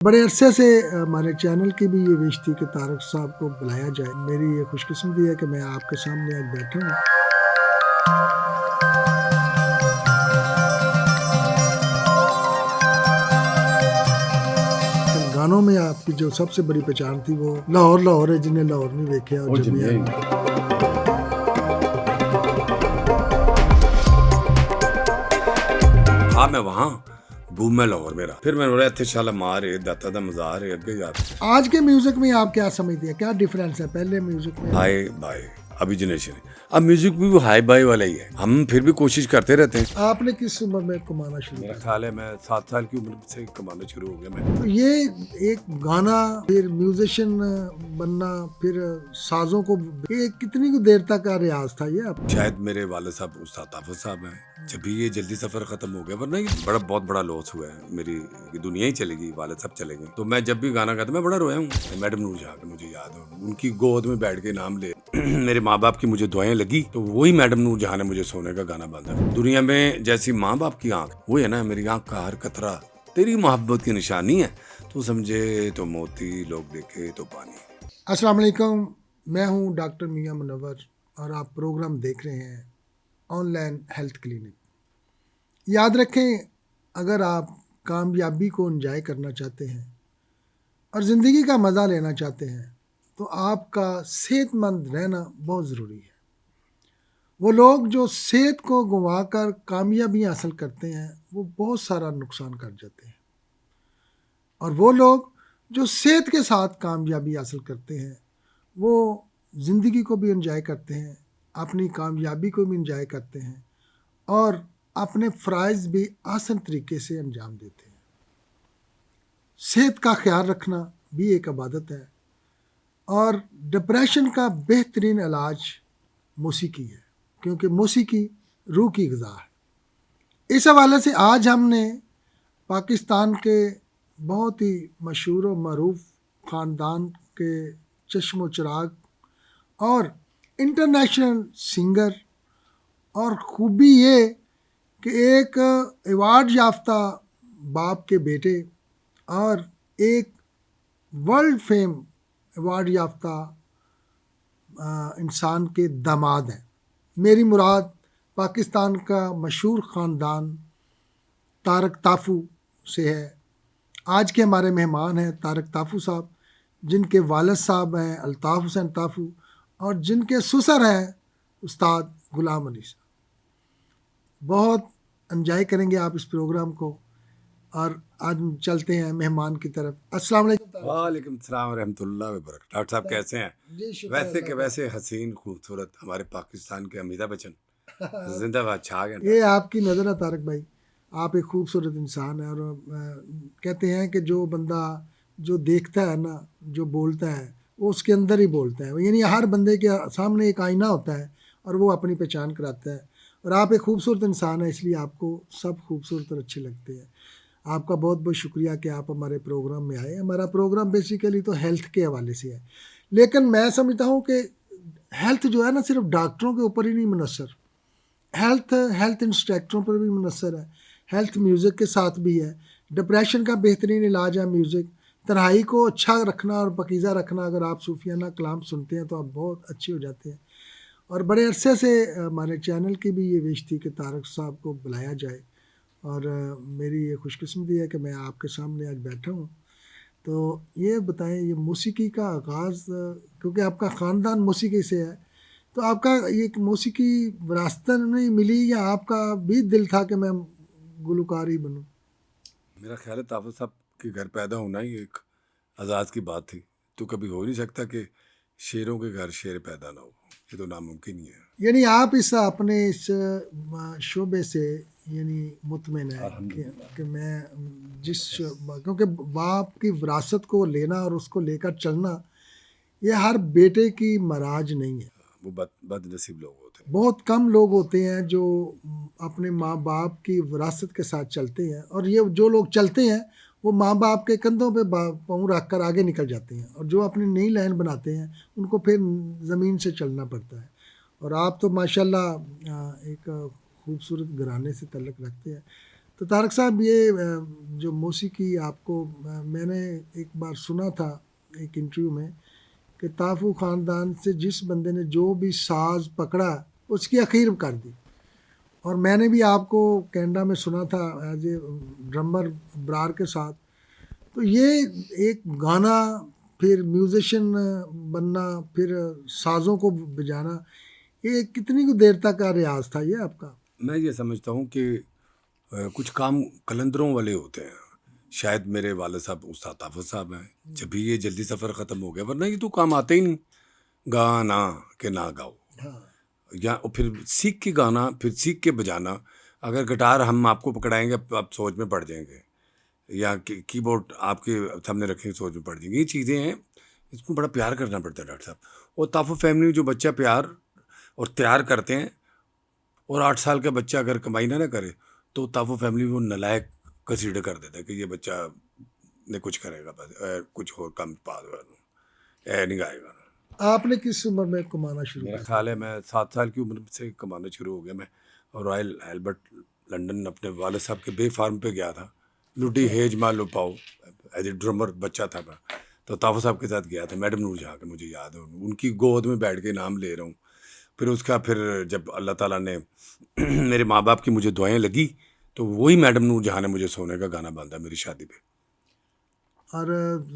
بڑے عرصے سے ہمارے چینل کی بھی یہ وش تھی کہ طارق صاحب کو بلایا جائے. میری یہ خوش قسمتی ہے کہ میں آپ کے سامنے آج بیٹھا ہوں. گانوں میں آپ کی جو سب سے بڑی پہچان تھی وہ لاہور لاہور ہے جنہیں لاہور نہیں دیکھا اور جب ہاں میں وہاں بھوم میں لاہور میرا پھر میں بولے اتنے شالا مارے داتا دا مزار ہے اگے یار. آج کے میوزک میں آپ کیا سمجھتے ہیں, کیا ڈیفرنس ہے پہلے میوزک میں؟ ہائی بائی ابھی جنریشن ہے, اب میوزک بھی وہ ہائی بائی والا ہی ہے. ہم پھر بھی کوشش کرتے رہتے ہیں. آپ نے کس عمر میں کمانا شروع میرا کیا؟ خیال ہے میں 7 سال کی عمر سے کمانا شروع ہو گیا. میں تو یہ ایک گانا, پھر میوزیشین بننا, پھر سازوں کو, یہ کتنی دیر تک کا ریاض تھا یہ آپ؟ شاید میرے والد صاحب استاد طافت صاحب ہیں, جب بھی یہ جلدی سفر ختم ہو گیا, ورنہ یہ بہت بڑا لاس ہوا ہے. میری دنیا ہی چلے گئی, والد صاحب چلے گئے. تو میں جب بھی گانا گاتا میں بڑا رویا ہوں. میڈم نور جہاں کے مجھے یاد ہے, ان کی گود میں بیٹھ کے نام لے میرے ماں باپ کی مجھے دعائیں لگی, تو وہی میڈم نور جہاں نے مجھے سونے کا گانا باندھا. دنیا میں جیسی ماں باپ کی آنکھ, وہ ہے نا میری آنکھ کا ہر قطرہ تیری محبت کی نشانی ہے. تو سمجھے تو موتی, لوگ دیکھے تو پانی. السلام علیکم, میں ہوں ڈاکٹر میاں منور اور آپ پروگرام دیکھ رہے ہیں آن لائن ہیلتھ کلینک. یاد رکھیں, اگر آپ کامیابی کو انجوائے کرنا چاہتے ہیں اور زندگی کا مزہ لینا چاہتے ہیں تو آپ کا صحت مند رہنا بہت ضروری ہے. وہ لوگ جو صحت کو گنوا کر کامیابی حاصل کرتے ہیں وہ بہت سارا نقصان کر جاتے ہیں, اور وہ لوگ جو صحت کے ساتھ کامیابی حاصل کرتے ہیں وہ زندگی کو بھی انجوائے کرتے ہیں, اپنی کامیابی کو بھی انجوائے کرتے ہیں اور اپنے فرائض بھی آسان طریقے سے انجام دیتے ہیں. صحت کا خیال رکھنا بھی ایک عبادت ہے, اور ڈپریشن کا بہترین علاج موسیقی ہے, کیونکہ موسیقی روح کی غذا ہے. اس حوالے سے آج ہم نے پاکستان کے بہت ہی مشہور و معروف خاندان کے چشم و چراغ اور انٹرنیشنل سنگر, اور خوبی یہ کہ ایک ایوارڈ یافتہ باپ کے بیٹے اور ایک ورلڈ فیم ایوارڈ یافتہ انسان کے داماد ہیں. میری مراد پاکستان کا مشہور خاندان طارق طافو سے ہے. آج کے ہمارے مہمان ہیں طارق طافو صاحب, جن کے والد صاحب ہیں الطاف حسین طافو, اور جن کے سسر ہیں استاد غلام علی صاحب. بہت انجوائے کریں گے آپ اس پروگرام کو, اور آج چلتے ہیں مہمان کی طرف. السلام علیکم. وعلیکم السلام ورحمۃ اللہ وبرکاتہ. ڈاکٹر صاحب کیسے ہیں؟ جی شکر ویسے کہ اللہ ویسے حسین خوبصورت ہمارے پاکستان کے امیتابھ بچن زندہ باد چھا گئے. یہ آپ کی نظر ہے طارق بھائی, آپ ایک خوبصورت انسان ہیں, اور کہتے ہیں کہ جو بندہ جو دیکھتا ہے نا, جو بولتا ہے وہ اس کے اندر ہی بولتا ہے. یعنی ہر بندے کے سامنے ایک آئینہ ہوتا ہے اور وہ اپنی پہچان کراتا ہے, اور آپ ایک خوبصورت انسان ہیں, اس لیے آپ کو سب خوبصورت اور اچھے لگتے ہیں. آپ کا بہت بہت شکریہ کہ آپ ہمارے پروگرام میں آئے. ہمارا پروگرام بیسیکلی تو ہیلتھ کے حوالے سے ہے, لیکن میں سمجھتا ہوں کہ ہیلتھ جو ہے نا صرف ڈاکٹروں کے اوپر ہی نہیں منحصر, ہیلتھ انسٹرکٹروں پر بھی منحصر ہے, ہیلتھ میوزک کے ساتھ بھی ہے. ڈپریشن کا بہترین علاج ہے میوزک. تنہائی کو اچھا رکھنا اور پاکیزہ رکھنا, اگر آپ صوفیانہ کلام سنتے ہیں تو آپ بہت اچھے ہو جاتے ہیں. اور بڑے عرصے سے ہمارے چینل کی بھی یہ وش تھی کہ طارق صاحب کو بلایا جائے, اور میری یہ خوش قسمتی ہے کہ میں آپ کے سامنے آج بیٹھا ہوں. تو یہ بتائیں, یہ موسیقی کا آغاز, کیونکہ آپ کا خاندان موسیقی سے ہے, تو آپ کا یہ موسیقی وراثتاً نہیں ملی یا آپ کا بھی دل تھا کہ میں گلوکار ہی بنوں؟ میرا خیال ہے طافت صاحب کے گھر پیدا ہونا ہی ایک اعزاز کی بات تھی. تو کبھی ہو نہیں سکتا کہ شیروں کے گھر شیر پیدا نہ ہو, یہ تو ناممکن ہی ہے. یعنی آپ اپنے اس شعبے سے یعنی مطمئن ہے کہ میں کیونکہ باپ کی وراثت کو لینا اور اس کو لے کر چلنا یہ ہر بیٹے کی مراج نہیں ہے. وہ بد نصیب لوگ ہوتے ہیں. بہت کم لوگ ہوتے ہیں جو اپنے ماں باپ کی وراثت کے ساتھ چلتے ہیں, اور یہ جو لوگ چلتے ہیں وہ ماں باپ کے کندھوں پہ پاؤں رکھ کر آگے نکل جاتے ہیں, اور جو اپنی نئی لائن بناتے ہیں ان کو پھر زمین سے چلنا پڑتا ہے. اور آپ تو ماشاءاللہ ایک خوبصورت گھرانے سے تعلق رکھتے ہیں. تو طارق صاحب یہ جو موسیقی آپ کو میں نے ایک بار سنا تھا ایک انٹرویو میں کہ طافو خاندان سے جس بندے نے جو بھی ساز پکڑا اس کی اخیر کر دی. اور میں نے بھی آپ کو کینیڈا میں سنا تھا ایز اے ڈرمر برار کے ساتھ. تو یہ ایک گانا، پھر میوزیشین بننا، پھر سازوں کو بجانا، یہ کتنی دیر تک کا ریاض تھا یہ آپ کا؟ میں یہ سمجھتا ہوں کہ کچھ کام قلندروں والے ہوتے ہیں. شاید میرے والد صاحب استاد طافت صاحب ہیں. جب بھی یہ جلدی سفر ختم ہو گیا، ورنہ یہ تو کام آتے ہی نہیں. گانا کہ نہ گاؤ، یا پھر سیکھ کے گانا، پھر سیکھ کے بجانا. اگر گٹار ہم آپ کو پکڑائیں گے آپ سوچ میں پڑ جائیں گے، یا کی بورڈ آپ کے سامنے رکھیں گے سوچ میں پڑ جائیں گے. یہ چیزیں ہیں، اس کو بڑا پیار کرنا پڑتا ہے ڈاکٹر صاحب. اور طافو فیملی جو بچہ پیار اور تیار کرتے ہیں، اور 8 سال کا بچہ اگر کمائی نہ کرے تو طافو فیملی وہ نلائق کنسیڈر کر دیتا ہے کہ یہ بچہ نے کچھ کرے گا، بس کچھ اور کم پاس نہیں گائے گا. آپ نے کس عمر میں کمانا شروع میرا کیا؟ خیال ہے میں 7 سال کی عمر سے کمانا شروع ہو گیا. میں رائل البرٹ لنڈن اپنے والد صاحب کے بے فارم پہ گیا تھا. لڈی hedge Malu pav as a drummer بچہ تھا میں، تو طافو صاحب کے ساتھ گیا تھا. میڈم نور جہاں کے مجھے یاد ہے، ان کی گود میں بیٹھ کے نام لے رہا ہوں. پھر اس کا جب اللہ تعالیٰ نے میرے ماں باپ کی مجھے دعائیں لگی تو وہی میڈم نور جہاں نے مجھے سونے کا گانا باندھا میری شادی پہ. اور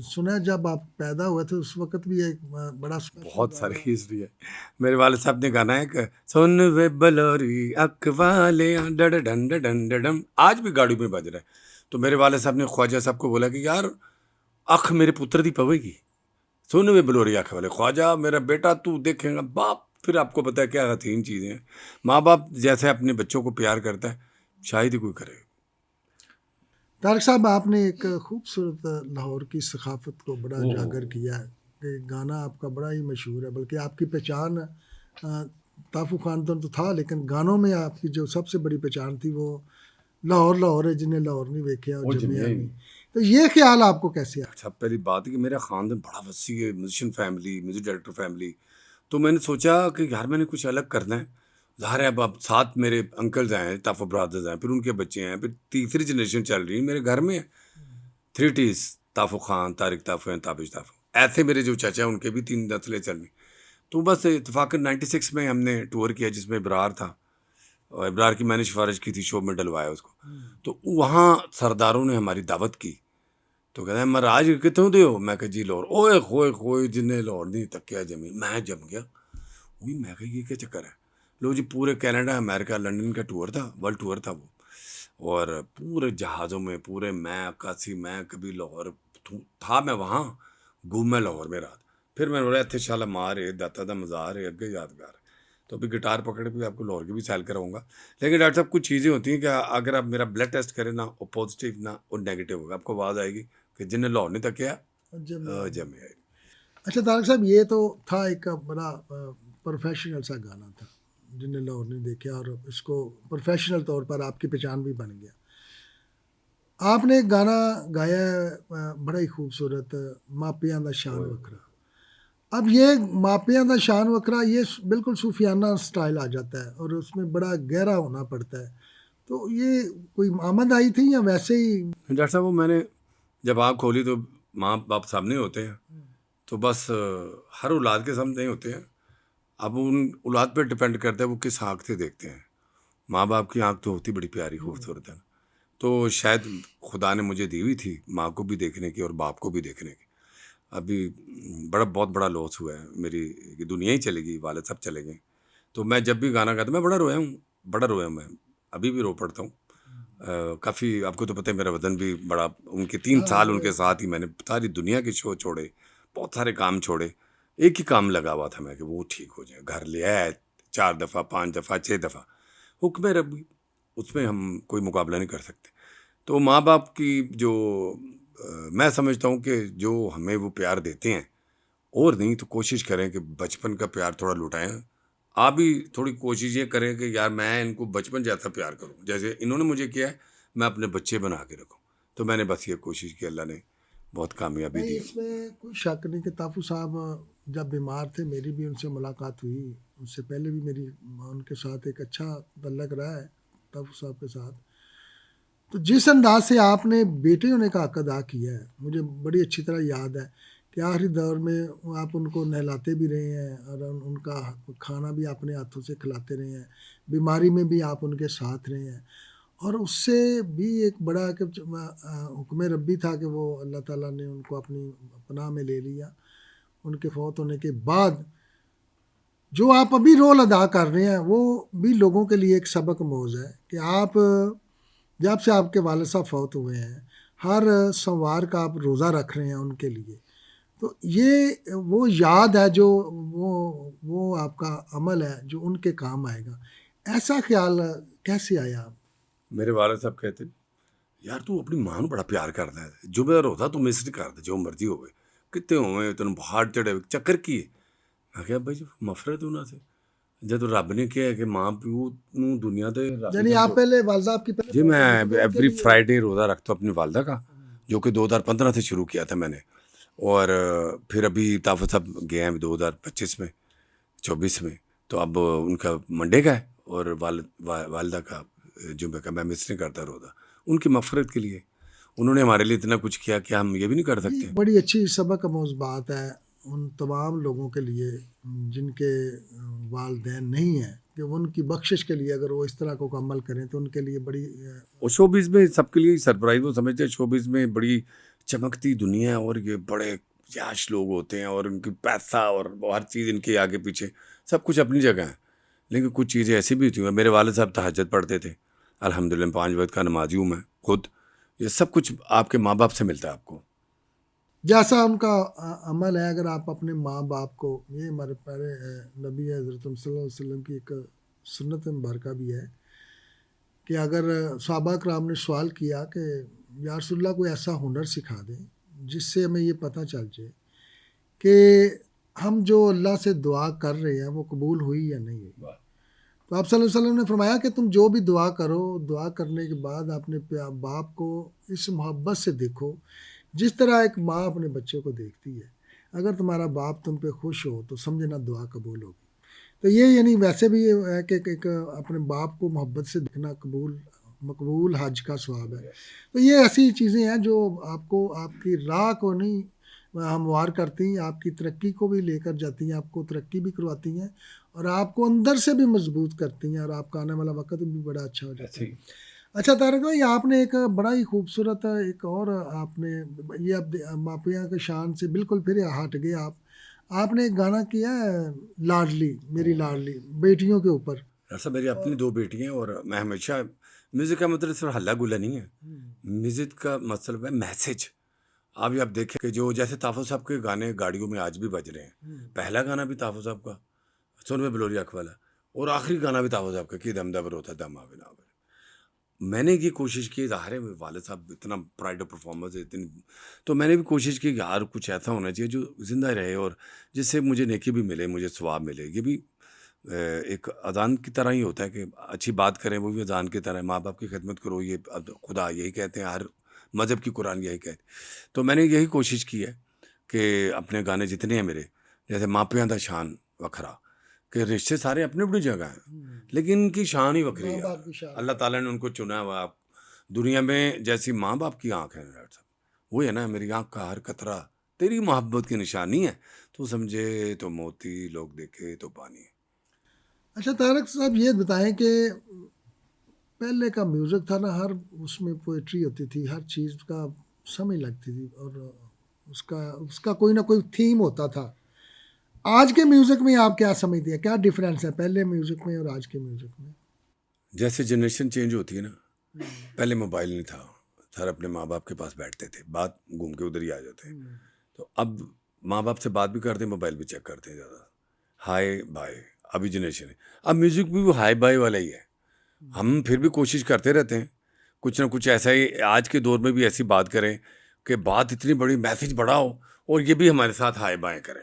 سنا جب آپ پیدا ہوئے تھے اس وقت بھی ایک بڑا بہت ساری ہسٹری ہے. میرے والد صاحب نے گانا ہے کہ سن وے بلوری اکوالے ڈڈ ڈن ڈن ڈڈم، آج بھی گاڑی میں بج رہا ہے. تو میرے والد صاحب نے خواجہ صاحب کو بولا کہ یار اکھ میرے پتر دی پوے گی، سن وے بلوری اکھ والے خواجہ میرا بیٹا تو دیکھے گا باپ. پھر آپ کو پتہ ہے کیا حسین چیزیں ہیں. ماں باپ جیسے اپنے بچوں کو پیار کرتا ہے شاید ہی کوئی کرے. طارق صاحب آپ نے ایک خوبصورت لاہور کی ثقافت کو بڑا اجاگر کیا ہے کہ گانا آپ کا بڑا ہی مشہور ہے، بلکہ آپ کی پہچان طافو خاندان تو تھا لیکن گانوں میں آپ کی جو سب سے بڑی پہچان تھی وہ لاہور لاہور ہے جنہیں لاہور نہیں دیکھا اور جمیا نہیں. تو یہ خیال آپ کو کیسے آیا؟ سب پہلی بات ہے کہ میرا خاندان بڑا وسیع ہے، musician family, music director family. تو میں نے سوچا کہ یار میں نے کچھ الگ کرنا ہے. ظاہر ہے اب 7 میرے انکلز ہیں، طافو برادرز ہیں، پھر ان کے بچے ہیں، پھر تیسری جنریشن چل رہی ہے میرے گھر میں. 3 T's طافو خان، طارق طافو ہیں، تابش طافو، ایسے میرے جو چچا ہیں ان کے بھی 3 نسلیں چل رہی. تو بس اتفاقاً 96 میں ہم نے ٹور کیا جس میں ابرار تھا، اور ابرار کی میں نے سفارش کی تھی، شو میں ڈلوایا اس کو. تو وہاں سرداروں نے ہماری دعوت کی. تو کہتے ہیں مہاراج کتوں دے ہو؟ میں کہ جی لاہور. اوئے ہوئے ہوئے جنہیں لاہور نہیں تکیا جمی. میں جم گیا. وہی میں کہ یہ کیا چکر ہے. لو جی پورے کینیڈا، امریکہ، لنڈن کا ٹور تھا، ورلڈ ٹور تھا وہ. اور پورے جہازوں میں پورے میں عکاسی میں کبھی لاہور تھا، میں وہاں گھوم میں لاہور میں رات. پھر میں بولا اتنے شالا مار ہے داتا دا مزار ہے اگے یادگار. تو ابھی گٹار پکڑے بھی آپ کو لاہور کی بھی سیل کراؤں گا. لیکن ڈاکٹر صاحب کچھ چیزیں ہوتی ہیں کہ اگر آپ میرا بلڈ ٹیسٹ کریں نا وہ پازیٹیو نہ وہ نیگیٹو ہوگا، آپ کو آواز آئے گی کہ جن نے لاہور نہیں تکیا جمے آئے. اچھا طارق صاحب یہ تو تھا ایک بڑا پروفیشنل سا گانا تھا جن نے لاہور نہیں دیکھا، اور اس کو پروفیشنل طور پر آپ کی پہچان بھی بن گیا. آپ نے ایک گانا گایا ہے بڑا ہی خوبصورت، ماپیاں دا شان وکھرا. اب یہ ماپیاں دا شان وکھرا یہ بالکل صوفیانہ سٹائل آ جاتا ہے اور اس میں بڑا گہرا ہونا پڑتا ہے. تو یہ کوئی آمد آئی تھی یا ویسے ہی؟ ڈاکٹر صاحب وہ میں نے جب آنکھ کھولی تو ماں باپ سامنے ہوتے ہیں، تو بس ہر اولاد کے سامنے نہیں ہوتے ہیں. اب ان اولاد پہ ڈپینڈ کرتا ہے وہ کس آنکھ سے دیکھتے ہیں. ماں باپ کی آنکھ تو ہوتی بڑی پیاری خوبصورت ہے. تو شاید خدا نے مجھے دی ہوئی تھی ماں کو بھی دیکھنے کی اور باپ کو بھی دیکھنے کی. ابھی بہت بڑا لاس ہوا ہے، میری دنیا ہی چلے گئی، والد صاحب چلے گئے. تو میں جب بھی گانا گاتا میں بڑا رویا ہوں میں ابھی بھی رو پڑتا ہوں. کافی آپ کو تو پتہ ہے میرا وطن بھی بڑا، ان کے 3 سال ان کے ساتھ ہی میں نے ساری دنیا کے شو چھوڑے، بہت سارے کام چھوڑے. ایک ہی کام لگا ہوا تھا میں کہ وہ ٹھیک ہو جائے. گھر لے آیا 4 دفعہ 5 دفعہ 6 دفعہ. حکم ربی، اس میں ہم کوئی مقابلہ نہیں کر سکتے. تو ماں باپ کی جو میں سمجھتا ہوں کہ جو ہمیں وہ پیار دیتے ہیں، اور نہیں تو کوشش کریں کہ بچپن کا پیار تھوڑا لٹائیں. آپ بھی تھوڑی کوشش یہ کریں کہ یار میں ان کو بچپن جیسا پیار کروں جیسے انہوں نے مجھے کیا ہے، میں اپنے بچے بنا کے رکھوں. تو میں نے بس یہ کوشش کی، اللہ نے بہت کامیابی دی. اس میں کوئی شک نہیں کہ طافو صاحب جب بیمار تھے میری بھی ان سے ملاقات ہوئی، ان سے پہلے بھی میری ان کے ساتھ ایک اچھا تعلق رہا ہے طافو صاحب کے ساتھ. تو جس انداز سے آپ نے بیٹے ہونے کا حق ادا کیا ہے، مجھے بڑی اچھی طرح یاد ہے کہ آخری دور میں آپ ان کو نہلاتے بھی رہے ہیں اور ان کا کھانا بھی اپنے ہاتھوں سے کھلاتے رہے ہیں، بیماری میں بھی آپ ان کے ساتھ رہے ہیں، اور اس سے بھی ایک بڑا کہ حکم ربی تھا کہ وہ اللہ تعالیٰ نے ان کو اپنی پناہ میں لے لیا۔ ان کے فوت ہونے کے بعد جو آپ ابھی رول ادا کر رہے ہیں وہ بھی لوگوں کے لیے ایک سبق موز ہے کہ آپ جب سے آپ کے والد صاحب فوت ہوئے ہیں ہر سوموار کا آپ روزہ رکھ رہے ہیں ان کے لیے، تو یہ وہ یاد ہے جو وہ آپ کا عمل ہے جو ان کے کام آئے گا۔ ایسا خیال کیسے آیا؟ میرے والد صاحب کہتے یار تو اپنی ماں نو بڑا پیار کرتا ہے، جو میرا روتا تو مس نہیں کرتا، جو مرضی ہوئے کتنے ہوئے تین بہار چڑھے چکر کی ہے۔ میں کہا بھائی مفرت انہوں سے جب رب نے کیا ہے کہ ماں پیو نو دنیا دے، یعنی آپ پہلے والدہ آپ کی پہلے جی میں ایوری فرائیڈے روزہ رکھتا ہوں اپنی والدہ کا، جو کہ 2015 سے شروع کیا تھا میں نے، اور پھر ابھی طافت صاحب گئے ہیں 2025 میں 24 میں، تو اب ان کا منڈے کا ہے اور والدہ کا جمعہ کا۔ میں مس نہیں کرتا روزہ ان کی مغفرت کے لیے، انہوں نے ہمارے لیے اتنا کچھ کیا کہ ہم یہ بھی نہیں کر سکتے۔ بڑی اچھی سبق آموز بات ہے ان تمام لوگوں کے لیے جن کے والدین نہیں ہیں کہ ان کی بخشش کے لیے اگر وہ اس طرح کو عمل کریں تو ان کے لیے بڑی اور شوبز میں سب کے لیے سرپرائز، وہ سمجھتے ہیں شوبز میں بڑی چمکتی دنیا ہے اور یہ بڑے یاش لوگ ہوتے ہیں اور ان کی پیسہ اور ہر چیز ان کے آگے پیچھے سب کچھ اپنی جگہ ہے، لیکن کچھ چیزیں ایسی بھی ہوتی ہیں۔ میرے والد صاحب تہجد پڑھتے تھے، الحمدللہ 5 وقت کا نمازی ہوں میں خود۔ یہ سب کچھ آپ کے ماں باپ سے ملتا ہے آپ کو، جیسا ان کا عمل ہے۔ اگر آپ اپنے ماں باپ کو، یہ ہمارے پیارے نبی حضرت صلی اللہ علیہ وسلم کی ایک سنت مبارکہ بھی ہے کہ اگر صحابہ کرام نے سوال کیا کہ یا رسول اللہ کوئی ایسا ہنر سکھا دیں جس سے ہمیں یہ پتہ چل جائے کہ ہم جو اللہ سے دعا کر رہے ہیں وہ قبول ہوئی یا نہیں ہوئی، تو آپ صلی اللہ علیہ وسلم نے فرمایا کہ تم جو بھی دعا کرو، دعا کرنے کے بعد اپنے باپ کو اس محبت سے دیکھو جس طرح ایک ماں اپنے بچے کو دیکھتی ہے۔ اگر تمہارا باپ تم پہ خوش ہو تو سمجھنا دعا قبول ہوگی۔ تو یہ یعنی ویسے بھی یہ ہے کہ ایک اپنے باپ کو محبت سے دیکھنا مقبول حج کا ثواب ہے۔ تو یہ ایسی چیزیں ہیں جو آپ کو آپ کی راہ کو نہیں ہموار کرتی ہیں، آپ کی ترقی کو بھی لے کر جاتی ہیں، آپ کو ترقی بھی کرواتی ہیں اور آپ کو اندر سے بھی مضبوط کرتی ہیں اور آپ کا آنے والا وقت بھی بڑا اچھا ہو جاتا ہے۔ اچھا طارق بھائی، آپ نے ایک بڑا ہی خوبصورت ایک اور آپ نے یہ اب ماپیاں کے شان سے بالکل پھر ہٹ گئے، آپ نے ایک گانا کیا ہے لاڈلی میری لاڈلی بیٹیوں کے اوپر۔ ایسا میری اپنی 2 بیٹی ہیں اور میں ہمیشہ میوزک کا مطلب صرف ہلا گلا نہیں ہے، میوزک کا مطلب ہے میسج۔ ابھی آپ دیکھیں کہ جو جیسے طافت صاحب کے گانے گاڑیوں میں آج بھی بج رہے ہیں، پہلا گانا بھی طافت صاحب کا سن میں بلوری اکھ والا، اور آخری گانا بھی طافت صاحب کا کہ دم دبر ہوتا دم آوے نہ آوے۔ میں نے یہ کوشش کی، ظاہر ہے والد صاحب اتنا پرائڈ آف پرفارمنس ہے اتنی، تو میں نے بھی کوشش کی کہ یار کچھ ایسا ہونا چاہیے جو زندہ رہے اور جس سے مجھے نیکی بھی ملے، مجھے ثواب ملے۔ یہ بھی ایک اذان کی طرح ہی ہوتا ہے کہ اچھی بات کریں، وہ بھی اذان کی طرح ہے، ماں باپ کی خدمت کرو، یہ خدا یہی کہتے ہیں، ہر مذہب کی قرآن یہی کہتے ہیں۔ تو میں نے یہی کوشش کی ہے کہ اپنے گانے جتنے ہیں میرے، جیسے ماپیاں دا شان وکھرا، کہ رشتے سارے اپنی اپنی جگہ ہیں لیکن ان کی شان ہی وکری ہے۔ اللہ تعالیٰ نے ان کو چنا ہوا۔ آپ دنیا میں جیسی ماں باپ کی آنکھ ہے ڈاکٹر صاحب، وہ ہے نا میری آنکھ کا ہر قطرہ تیری محبت کی نشانی ہے، تو سمجھے تو موتی لوگ دیکھے تو پانی ہے۔ اچھا طارق صاحب، یہ بتائیں کہ پہلے کا میوزک تھا نا، ہر اس میں پوئٹری ہوتی تھی، ہر چیز کا سمجھ لگتی تھی اور اس کا کوئی نہ کوئی تھیم ہوتا تھا۔ آج کے میوزک میں آپ کیا سمجھتے ہیں، کیا ڈفرینس ہے پہلے میوزک میں اور آج کے میوزک میں؟ جیسے جنریشن چینج ہوتی ہے نا، پہلے موبائل نہیں تھا، سر اپنے ماں باپ کے پاس بیٹھتے تھے، بات گھوم کے ادھر ہی آ جاتے ہیں، تو اب ماں باپ سے بات بھی کرتے ہیں، موبائل بھی چیک کرتے ہیں زیادہ، ہائے بائے۔ ابھی جنریشن ہے، اب میوزک بھی وہ ہائی بائی والا ہی ہے۔ ہم پھر بھی کوشش کرتے رہتے ہیں کچھ نہ کچھ ایسا ہی آج کے دور میں بھی ایسی بات کریں کہ بات اتنی بڑی، میسج بڑا ہو اور یہ بھی ہمارے ساتھ ہائے بائیں کریں۔